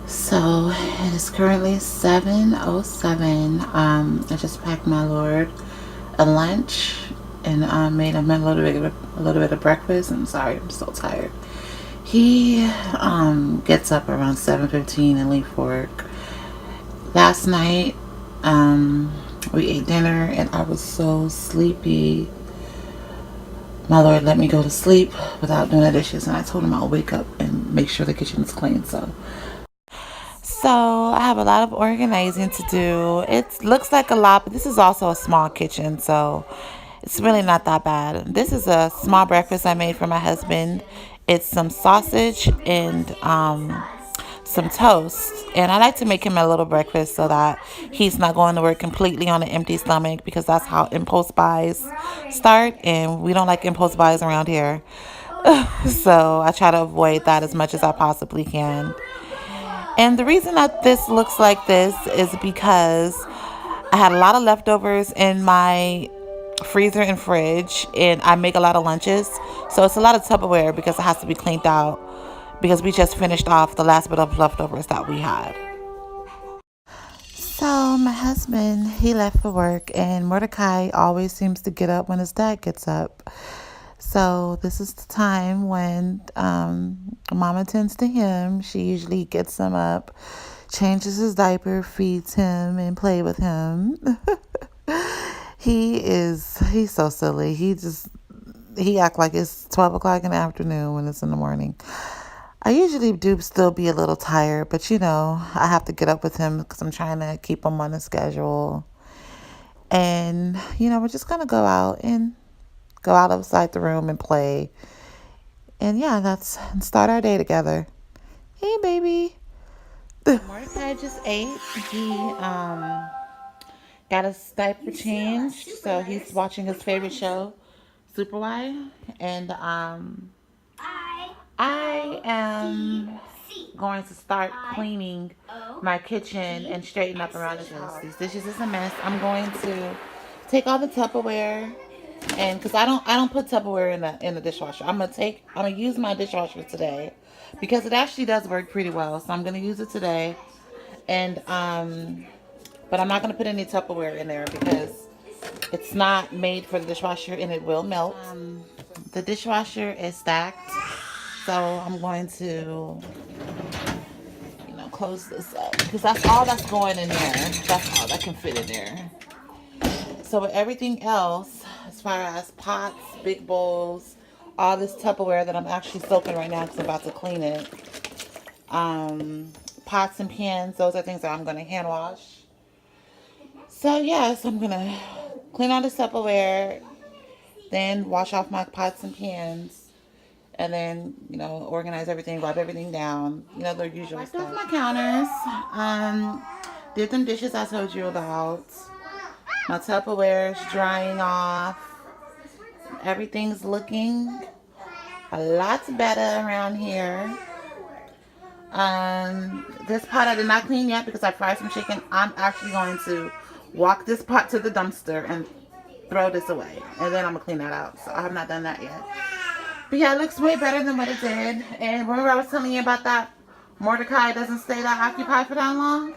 So it is currently 7:07. I just packed my lord a lunch and made him a little bit of breakfast. I'm sorry, I'm so tired. He gets up around 7:15 and leave for work. Last night, we ate dinner and I was so sleepy. My lord let me go to sleep without doing the dishes, and I told him I'll wake up and make sure the kitchen is clean. So I have a lot of organizing to do. It looks like a lot, but this is also a small kitchen, so it's really not that bad. This is a small breakfast I made for my husband. It's some sausage and some toast. And I like to make him a little breakfast so that he's not going to work completely on an empty stomach, because that's how impulse buys start. And we don't like impulse buys around here. So I try to avoid that as much as I possibly can. And the reason that this looks like this is because I had a lot of leftovers in my freezer and fridge, and I make a lot of lunches. So it's a lot of Tupperware because it has to be cleaned out because we just finished off the last bit of leftovers that we had. So my husband, he left for work, and Mordecai always seems to get up when his dad gets up. So this is the time when Mama tends to him. She usually gets him up, changes his diaper, feeds him, and play with him. He's so silly. He act like it's 12 o'clock in the afternoon when it's in the morning. I usually do still be a little tired, but I have to get up with him because I'm trying to keep him on the schedule. And we're just gonna go out outside the room and play. And yeah, that's start our day together. Hey, baby. Mordecai just ate. He got his diaper changed, so he's watching his favorite show, Super Why. And I am going to start cleaning my kitchen and straighten up around the dishes. These dishes is a mess. I'm going to take all the Tupperware, and because I don't put Tupperware in the dishwasher. I'm gonna use my dishwasher today because it actually does work pretty well. So I'm gonna use it today, and but I'm not gonna put any Tupperware in there because it's not made for the dishwasher and it will melt. The dishwasher is stacked, so I'm going to close this up because that's all that's going in there. That's all that can fit in there. So with everything else, as far as pots, big bowls, all this Tupperware that I'm actually soaking right now because I'm about to clean it. Pots and pans, those are things that I'm going to hand wash. So yes, I'm going to clean all the Tupperware, then wash off my pots and pans, and then organize everything, wipe everything down, the usual stuff. Wiped off my counters, did them dishes I told you about. My Tupperware is drying off. Everything's looking a lot better around here. This pot I did not clean yet because I fried some chicken. I'm actually going to walk this pot to the dumpster and throw this away, and then I'm gonna clean that out. So I have not done that yet. But yeah, it looks way better than what it did. And remember I was telling you about that Mordecai doesn't stay that occupied for that long?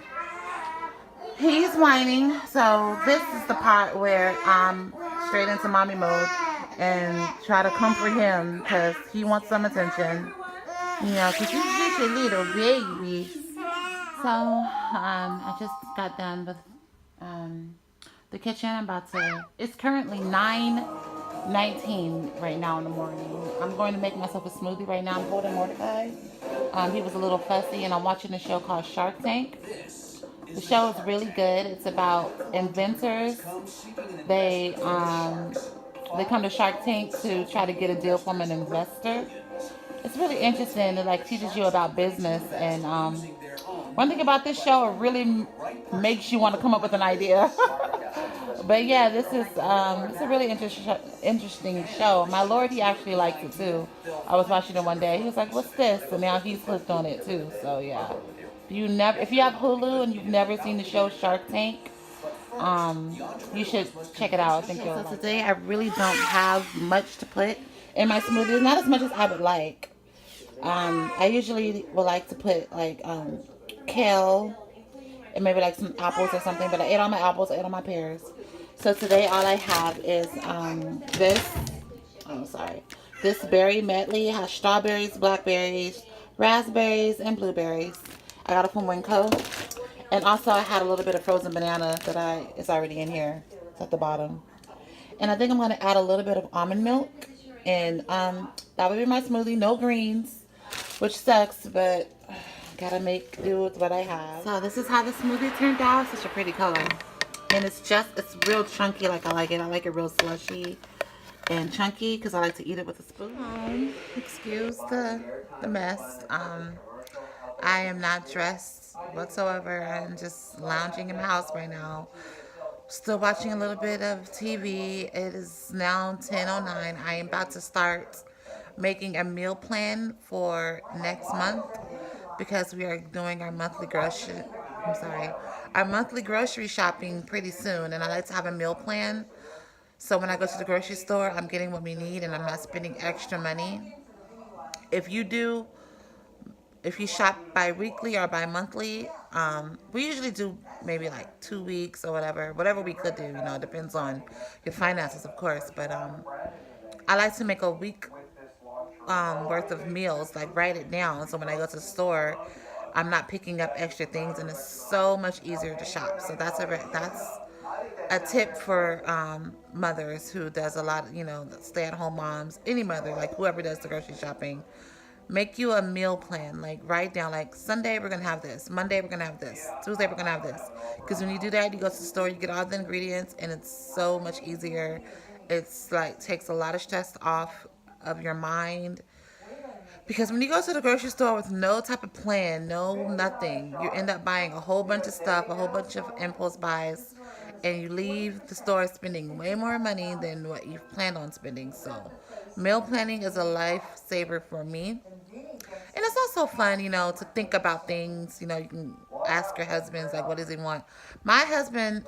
He's whining. So this is the part where I'm straight into mommy mode and try to comfort him because he wants some attention. Because he's just a little baby. So I just got done with the kitchen. It's currently 9:19 right now in the morning. I'm going to make myself a smoothie right now. I'm holding Mordecai. He was a little fussy, and I'm watching a show called Shark Tank. The show is really good. It's about inventors. They they come to Shark Tank to try to get a deal from an investor. It's really interesting. It like teaches you about business, and one thing about this show, it really makes you want to come up with an idea. But yeah, this is it's a really interesting show. My lord, he actually likes it too. I was watching it one day. He was like, "What's this?" And now he's hooked on it too. So yeah, if you have Hulu and you've never seen the show Shark Tank, you should check it out. I think you'll. So today I really don't have much to put in my smoothie. Not as much as I would like. I usually would like to put like kale and maybe like some apples or something. But I ate all my apples, I ate all my pears. So today all I have is this. Oh, sorry. This berry medley has strawberries, blackberries, raspberries, and blueberries. I got it from Winco. And also I had a little bit of frozen banana that it's already in here. It's at the bottom. And I think I'm gonna add a little bit of almond milk. And that would be my smoothie. No greens, which sucks, but gotta make do with what I have. So this is how the smoothie turned out. Such a pretty color. And it's real chunky like I like it. I like it real slushy and chunky because I like to eat it with a spoon. Excuse the mess. I am not dressed whatsoever. I'm just lounging in my house right now. Still watching a little bit of TV. It is now 10:09. I am about to start making a meal plan for next month because we are doing our monthly grocery shopping pretty soon, and I like to have a meal plan. So when I go to the grocery store, I'm getting what we need, and I'm not spending extra money. If you do, if you shop bi-weekly or bi-monthly, we usually do maybe like 2 weeks or whatever we could do. It depends on your finances, of course. But I like to make a week worth of meals, like write it down. So when I go to the store, I'm not picking up extra things, and it's so much easier to shop. So that's a tip for mothers who does a lot, stay-at-home moms, any mother, like whoever does the grocery shopping. Make you a meal plan. Like write down, like Sunday we're gonna have this, Monday we're gonna have this, Tuesday we're gonna have this. Because when you do that, you go to the store, you get all the ingredients, and it's so much easier. It's like takes a lot of stress off of your mind. Because when you go to the grocery store with no type of plan, no nothing, you end up buying a whole bunch of stuff, a whole bunch of impulse buys, and you leave the store spending way more money than what you've planned on spending. So, meal planning is a lifesaver for me. And it's also fun, to think about things. You can ask your husbands, like, what does he want? My husband,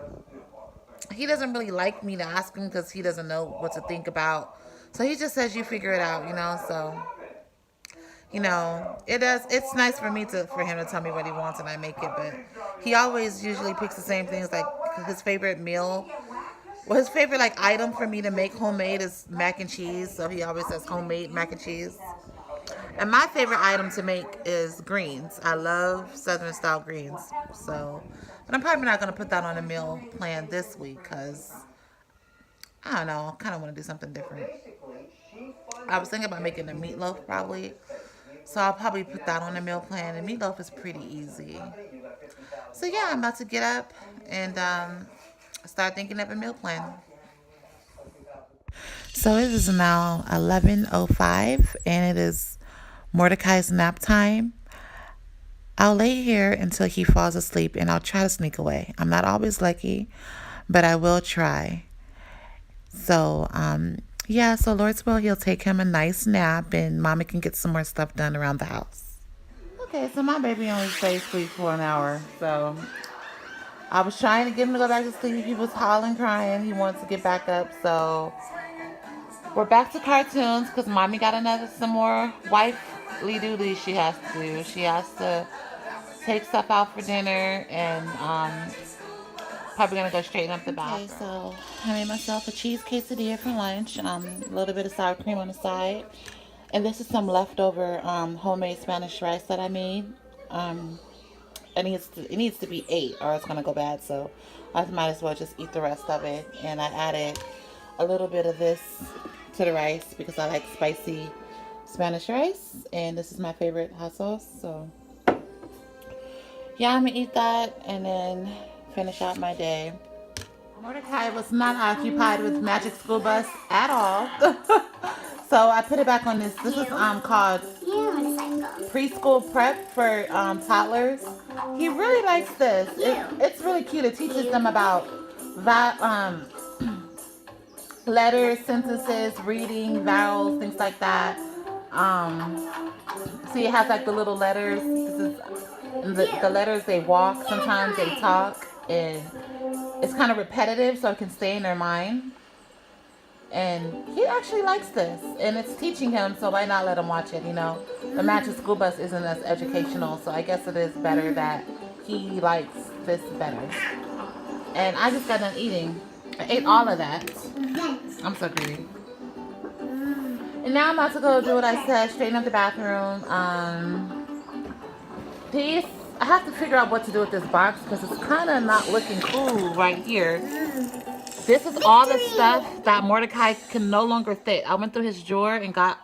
he doesn't really like me to ask him because he doesn't know what to think about. So he just says, you figure it out. So it does. It's nice for him to tell me what he wants and I make it. But he always usually picks the same things. Like his favorite meal, well, his favorite like item for me to make homemade is mac and cheese. So he always says homemade mac and cheese. And my favorite item to make is greens. I love Southern style greens. So, but I'm probably not gonna put that on a meal plan this week because I don't know. I kind of want to do something different. I was thinking about making a meatloaf probably. So I'll probably put that on the meal plan. And meatloaf is pretty easy. So yeah, I'm about to get up and start thinking of a meal plan. So it is now 11:05 and it is Mordecai's nap time. I'll lay here until he falls asleep and I'll try to sneak away. I'm not always lucky, but I will try. So, yeah, so Lord's will, he'll take him a nice nap and Mommy can get some more stuff done around the house. Okay, so my baby only stays asleep for an hour. So I was trying to get him to go back to sleep. He was howling, crying. He wants to get back up. So we're back to cartoons because Mommy got some more wifely duties she has to do. She has to take stuff out for dinner and probably gonna go straighten up the bathroom. Okay, so I made myself a cheese quesadilla for lunch. A little bit of sour cream on the side, and this is some leftover homemade Spanish rice that I made. It needs to be 8 or it's gonna go bad. So I might as well just eat the rest of it. And I added a little bit of this to the rice because I like spicy Spanish rice, and this is my favorite hot sauce. So yeah, I'm gonna eat that and then finish out my day. Mordecai was not occupied with Magic School Bus at all. So I put it back on this. This is called Preschool Prep for toddlers. He really likes this. It's really cute. It teaches them about that letters, sentences, reading, vowels, things like that. See, it has like the little letters. This is the letters. They walk. Sometimes they talk, and it's kind of repetitive, so it can stay in their mind. And he actually likes this, and it's teaching him. So why not let him watch it? the Magic School Bus isn't as educational, so I guess it is better that he likes this better. And I just got done eating. I ate all of that. I'm so greedy. And now I'm about to go do what I said, straighten up the bathroom. These, I have to figure out what to do with this box because it's kind of not looking cool right here. This is all the stuff that Mordecai can no longer fit. I went through his drawer and got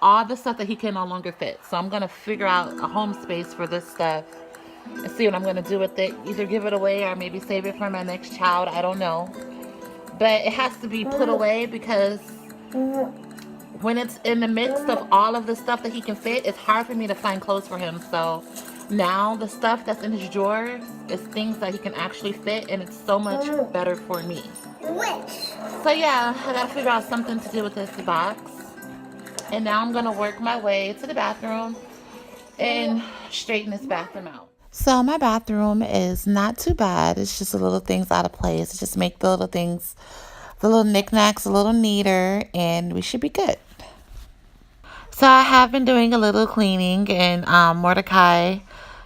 all the stuff that he can no longer fit. So I'm going to figure out a home space for this stuff and see what I'm going to do with it. Either give it away or maybe save it for my next child. I don't know. But it has to be put away because when it's in the midst of all of the stuff that he can fit, it's hard for me to find clothes for him. So now the stuff that's in his drawers is things that he can actually fit, and it's so much better for me. So yeah, I gotta figure out something to do with this box. And now I'm gonna work my way to the bathroom and straighten this bathroom out. So my bathroom is not too bad. It's just a little things out of place. Just make the little things, the little knickknacks a little neater, and we should be good. So I have been doing a little cleaning, and Mordecai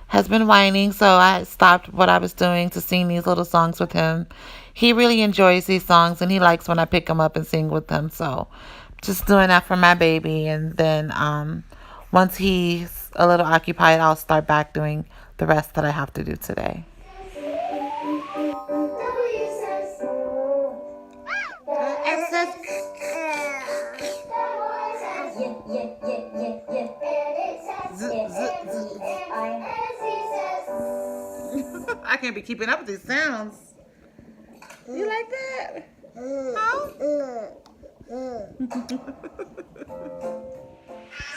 has been whining, so I stopped what I was doing to sing these little songs with him. He really enjoys these songs, and he likes when I pick him up and sing with him. So just doing that for my baby, and then once he's a little occupied, I'll start back doing the rest that I have to do today. I can't be keeping up with these sounds. You like that? Huh?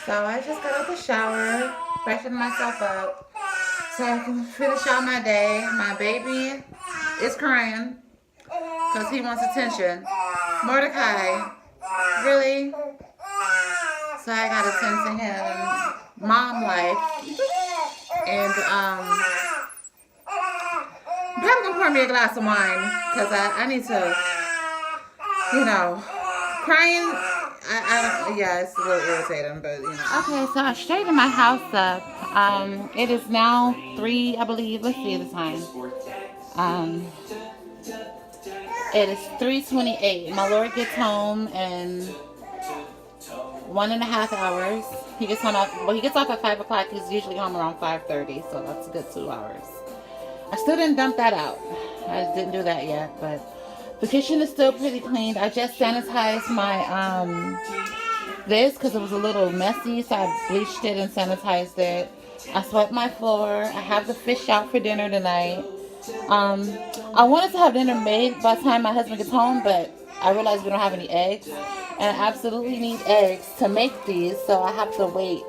So I just got out the shower, freshened myself up so I can finish out my day. My baby is crying because he wants attention. Mordecai, really? So I gotta tend to him. Mom life. And I'm gonna pour me a glass of wine because I need to, crying. Yeah, it's a little irritating, but Okay, so I straightened my house up. It is now 3, I believe. Let's see the time. It is 3:28. My Lord gets home in 1.5 hours. He gets home he gets off at 5 o'clock. He's usually home around 5:30, so that's a good 2 hours. I still didn't dump that out. I didn't do that yet, but the kitchen is still pretty clean. I just sanitized my this because it was a little messy, so I bleached it and sanitized it. I swept my floor. I have the fish out for dinner tonight. I wanted to have dinner made by the time my husband gets home, but I realized we don't have any eggs, and I absolutely need eggs to make these, so I have to wait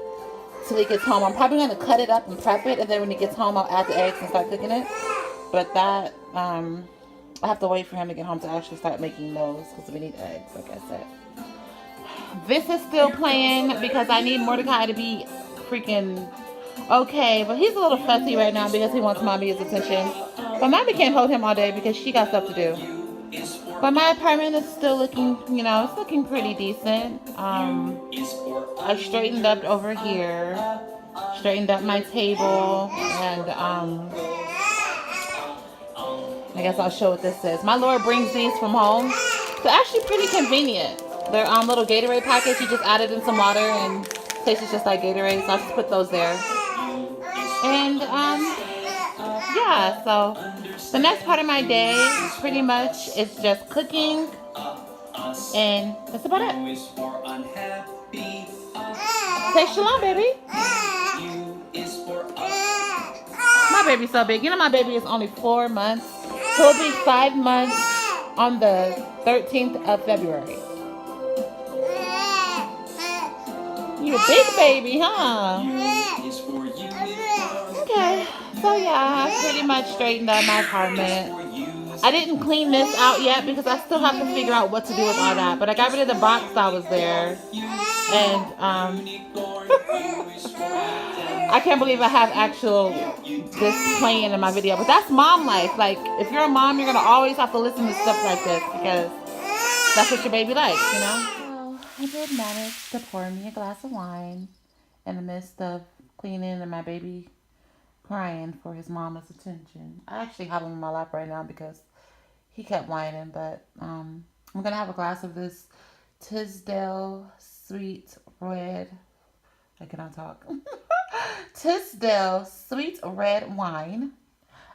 till he gets home. I'm probably going to cut it up and prep it, and then when he gets home, I'll add the eggs and start cooking it. But that, I have to wait for him to get home to actually start making those because we need eggs, like I said. This is still playing because I need Mordecai to be freaking okay, but he's a little fussy right now because he wants mommy's attention. But mommy can't hold him all day because she got stuff to do. But my apartment is still looking, it's looking pretty decent. I straightened up over here, straightened up my table, and I guess I'll show what this is. My Lord brings these from home. They're actually pretty convenient. They're little Gatorade packets. You just added in some water and tastes just like Gatorade, so I'll just put those there. And yeah, so the next part of my day pretty much is just cooking, and that's about it. Say shalom, baby. My baby's so big. My baby is only 4 months. So it'll be 5 months on the 13th of February. You're a big baby, huh? Okay, so yeah, I pretty much straightened up my apartment. I didn't clean this out yet because I still have to figure out what to do with all that. But I got rid of the box that was there. And I can't believe I have this playing in my video. But that's mom life. Like, if you're a mom, you're going to always have to listen to stuff like this because that's what your baby likes, So I did manage to pour me a glass of wine in the midst of cleaning and my baby crying for his mama's attention. I actually have him in my lap right now because he kept whining, but I'm gonna have a glass of this Tisdale Sweet Red. I cannot talk. Tisdale Sweet Red Wine.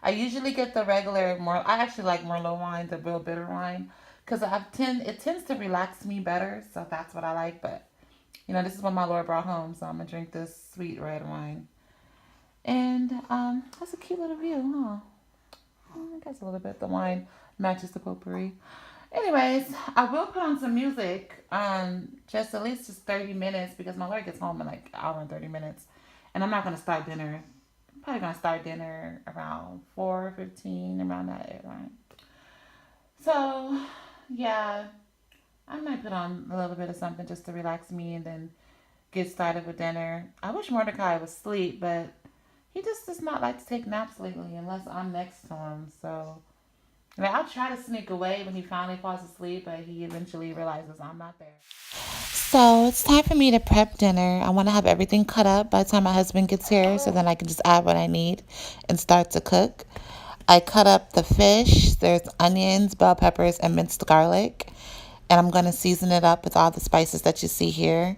I usually get the regular I actually like Merlot wine, the real bitter wine, because it tends to relax me better. So that's what I like. But this is what my Lord brought home, so I'm gonna drink this sweet red wine. And that's a cute little view, huh? I guess a little bit. The wine matches the potpourri. Anyways, I will put on some music, just at least just 30 minutes because my Lord gets home in like an hour and 30 minutes. And I'm not going to start dinner. I'm probably going to start dinner around 4:15, around that line. So, yeah, I might put on a little bit of something just to relax me and then get started with dinner. I wish Mordecai was asleep, but he just does not like to take naps lately unless I'm next to him. So, I'll try to sneak away when he finally falls asleep, but he eventually realizes I'm not there. So it's time for me to prep dinner. I want to have everything cut up by the time my husband gets here so then I can just add what I need and start to cook. I cut up the fish. There's onions, bell peppers, and minced garlic. And I'm going to season it up with all the spices that you see here.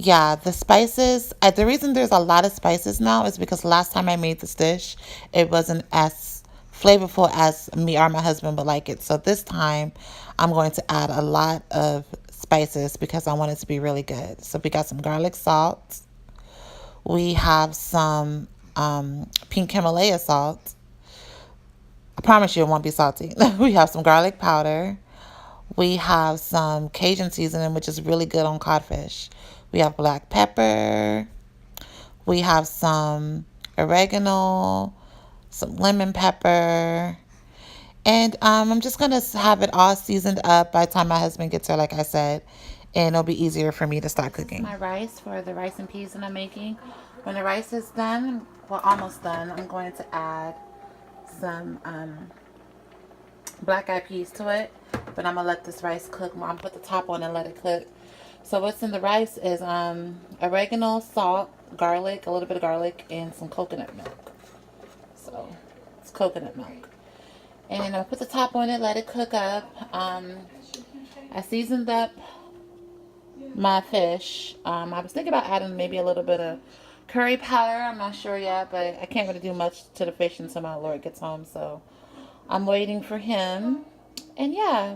Yeah, the spices, the reason there's a lot of spices now is because last time I made this dish, it wasn't as flavorful as me or my husband would like it. So this time, I'm going to add a lot of spices because I want it to be really good. So we got some garlic salt. We have some pink Himalaya salt. I promise you it won't be salty. We have some garlic powder. We have some Cajun seasoning, which is really good on codfish. We have black pepper. We have some oregano, some lemon pepper. And I'm just going to have it all seasoned up by the time my husband gets here, like I said. And it'll be easier for me to start cooking. My rice for the rice and peas that I'm making. When the rice is done, well, almost done, I'm going to add some black eyed peas to it. But I'm going to let this rice cook more. I'm going to put the top on and let it cook. So what's in the rice is oregano, salt, garlic, a little bit of garlic, and some coconut milk. So it's coconut milk. And I'll put the top on it, let it cook up. I seasoned up my fish. I was thinking about adding maybe a little bit of curry powder. I'm not sure yet, but I can't really do much to the fish until my Lord gets home. So I'm waiting for him. And yeah,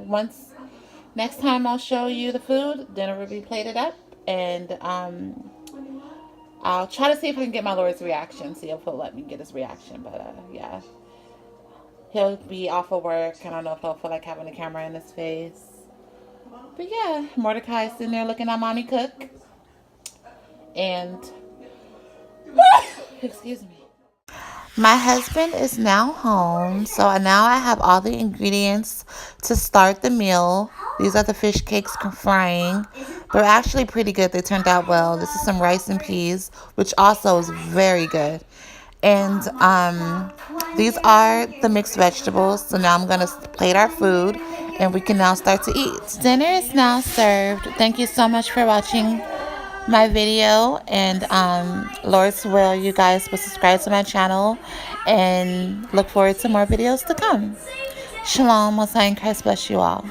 next time I'll show you the food, dinner will be plated up. And I'll try to see if I can get my Lord's reaction. See if he'll let me get his reaction. But yeah, he'll be off of work. I don't know if he'll feel like having a camera in his face. But yeah, Mordecai's sitting there looking at mommy cook. And excuse me. My husband is now home, so now I have all the ingredients to start the meal. These are the fish cakes frying. They're actually pretty good. They turned out well. This is some rice and peas, which also is very good. And these are the mixed vegetables. So now I'm going to plate our food, and we can now start to eat. Dinner is now served. Thank you so much for watching my video, and Lord's will, you guys will subscribe to my channel and look forward to more videos to come. Shalom, Most High in Christ bless you all.